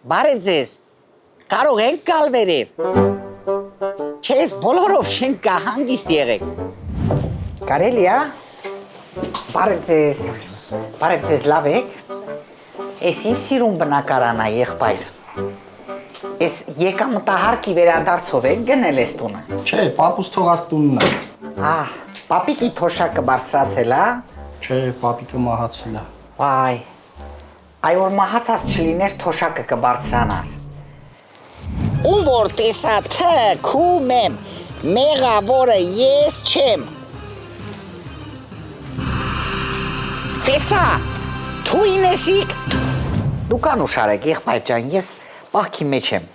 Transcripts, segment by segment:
Բարև ձեզ, կարող ենք գալ վերև։ Չես բոլորով չենք գա, հանգիստ եղեք։ Կարելի է։ Բարև ձեզ, լավ եք։ Ես ինչ սիրուն բնակարան է, եղբայր։ Ես եկամտահարկի վերադարձով եք գնել ես տունը։ Չէ, պապուս թողած տունն է։ Պապիկի թոշակը բարձրացել է։ Չէ, պապիկը մահացել է։ Վայ, այ որ մահացած չլիներ թոշակը կբարձրանար։ Ում որ տեսա թքում եմ, մեղավորը ես չեմ։ Տեսա, թույն եսիք։ Դուք անուշար եք, եղբայր ջան, ես պահքի մեջ եմ։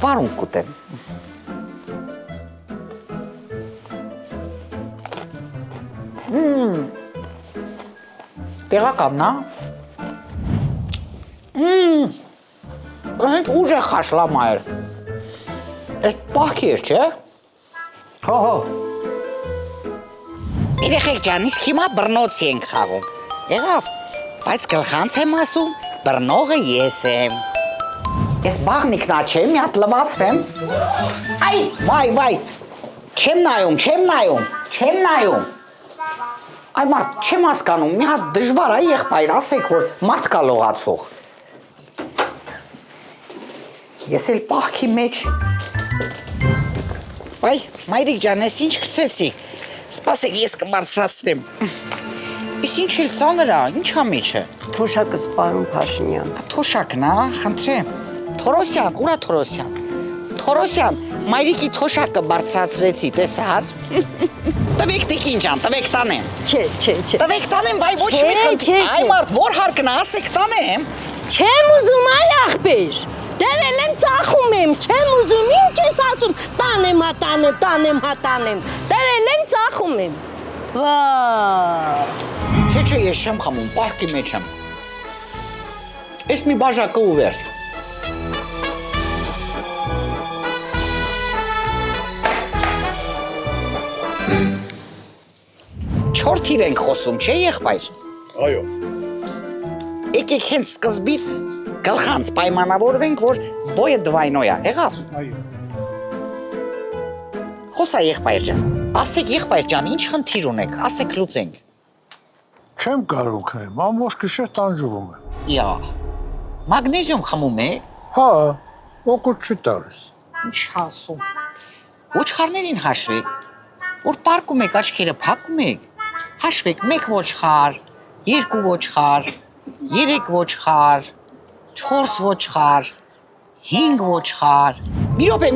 Վարուն կուտեմ։ Տեղական, նա։ Հենց ուժ է խաշլամա էր։ Ես պահքի էր, չէ։ Հո։ Երեխեք ջան, իսկ հիմա բռնոցի ենք խաղում։ Եղավ, բայց գլխանց եմ ասում, բռնողը ես եմ։ Ես բաղնիկնա չեմ, մի հատ լվացվեմ։ Այ, վայ, չեմ նայում։ Այ մարդ, չեմ հասկանում, մի հատ դժվար է եղբայր, ասեք, որ մարդ կա լողացող։ Ես էլ պահքի մեջ։ Վայ, մայրիկ ջան, ես ինչ գցեցիք։ Սպասեք, ես կբարձրացնեմ։ Ես ինչ էլ ծանր է, ինչ ա մեջը։ Թոշակս պարոն Փաշինյան։ Թոշակն է, խնդրեմ։ Թորոսյան, ուրա Թորոսյան։ Թորոսյան, մայրիկի թոշակը բարձրացրեցի, տեսար։ Տվեք տիկին ջան, տվեք տանեմ։ Չէ։ Տվեք տանեմ, վայ ոչ մի խնդիր։ Այ մարդ, որ հարկն է, ասեք տանեմ։ Չեմ ուզում այ աղբեր։ Դերել եմ ծախում եմ, չեմ ուզում, ինչ ես ասում, տանեմ։ Դերել եմ ծախում եմ։ Չէ, ես չեմ խմում, պահքի մեջ եմ։ Ես մի բաժակը ու վերջ։ Չորթիվ ենք խոսում, չէ եղբայր։ Այո։ Եկեք հենց սկզբից գլխանց պայմանավորվենք, որ բոյը դվայնոյա, եղավ։ Այո։ Խոսա եղբայր ջան, ասեք եղբայր ջան, ինչ խնդիր ունեք, ասեք լուծենք։ Չեմ կարող քնեմ, ամբողջ գիշեր տանջվում եմ։ Իա, մագնեզիում խմում եք։ Հա, օգուտ չի տալիս։ Ինչ ասում։ Ոչխարներին հաշվեք, որ պարկում եք, աչքերը փակում եք, հաշվեք 1 ոչխար, 2 ոչխար, 3 ոչխար, 4 ոչխար, 5 ոչխար։ Մի րոպե,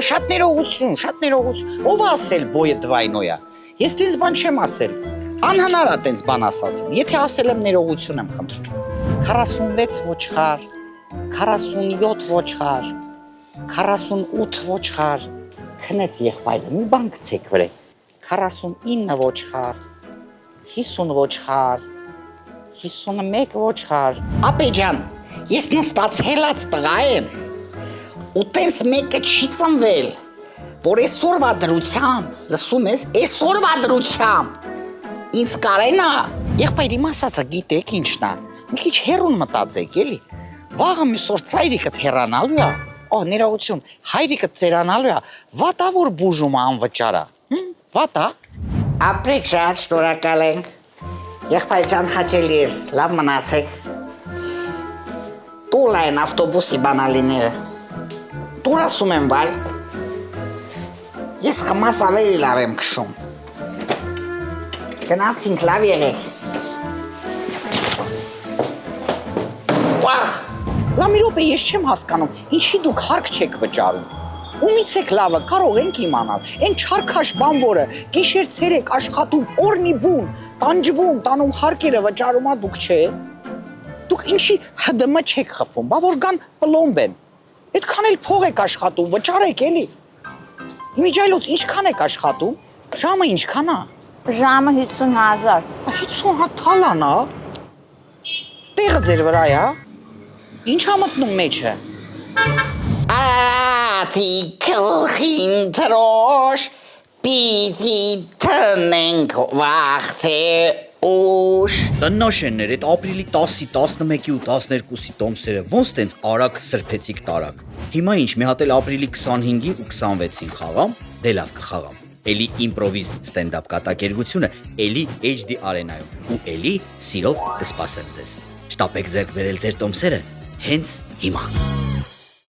շատ ներողություն, ով է ասել բոյը դվայնոյա։ Ես տենց բան չեմ ասել, անհնար է տենց բան ասացել, եթե ասել եմ ներողություն եմ խնդրում։ 46 ոչխար, 47 ոչխար, 48 ոչխար, քնեց եղբայրը, մի բան գցեք վրե, 49 ոչխար, 50 ոչխար, 51 ոչխար։ Ապե ջան, ես նստացելած տղա եմ, ու տենց մեկը չի ծնվել, որ այսօրվա դրությամբ, լսում ես, այսօրվա դրությամբ, ինձ կարենա, եղբայր իմ ասածը գիտեք ինչն է, մի քիչ հեռուն մտածեք, էլի, վաղը մյուսօր ծայրիկդ հեռանալու է, ներողություն, հայրիկդ ծերանալու է, վատա որ բուժումը անվճարա, վատա։ Ապրեք շատ շնորհակալ ենք, եղբայր ջան հաճելի էր, լավ մնացեք, տուլ են ավտոբուսի բանալիները, տուր ասում եմ վայ, ես խմած ավելի լավ եմ քշում, գնացինք լավ եղեք։ Վախ, լամի րոպե ես չեմ հասկանում, ինչի դուք հարկ չեք վճարում, ումից եք լավը կարող ենք իմանալ, են չարքաշ բանվորը, գիշեր ցերեկ աշխատում, օրնի բուն, տանջվում, տանում հարկերը վճարում ա դուք չէ, դուք ինչի ՀԴՄ չեք խփում, բա որ գան պլոմբ են, այդքան էլ փող եք աշխատում, վճարեք էլի, իմիջայլոց ինչքան եք աշխատում, ժամը ինչքան ա, Ժամը 50,000 50 հատ թալան ա, տեղը ձեր վրա ա, ինչ ա մտնում մեջը, ատի կլխին տրոշ, պիտի տնենք վաղ թե Օշ, տնոշեններ, այդ ապրիլի 10-ի, 11-ի ու 12-ի տոմսերը ոնց տենց արագ սրբեցիք տարակ։ Հիմա ինչ, մի հատ էլ ապրիլի 25-ին ու 26-ին խաղամ, դե լավ կխաղամ։ Էլի իմպրովիզ ստենդափ կատակերգությունը, էլի HD արենայում ու էլի սիրով կսպասեմ ձեզ։ Շտապեք ձեռք բերել ձեր տոմսերը հենց հիմա։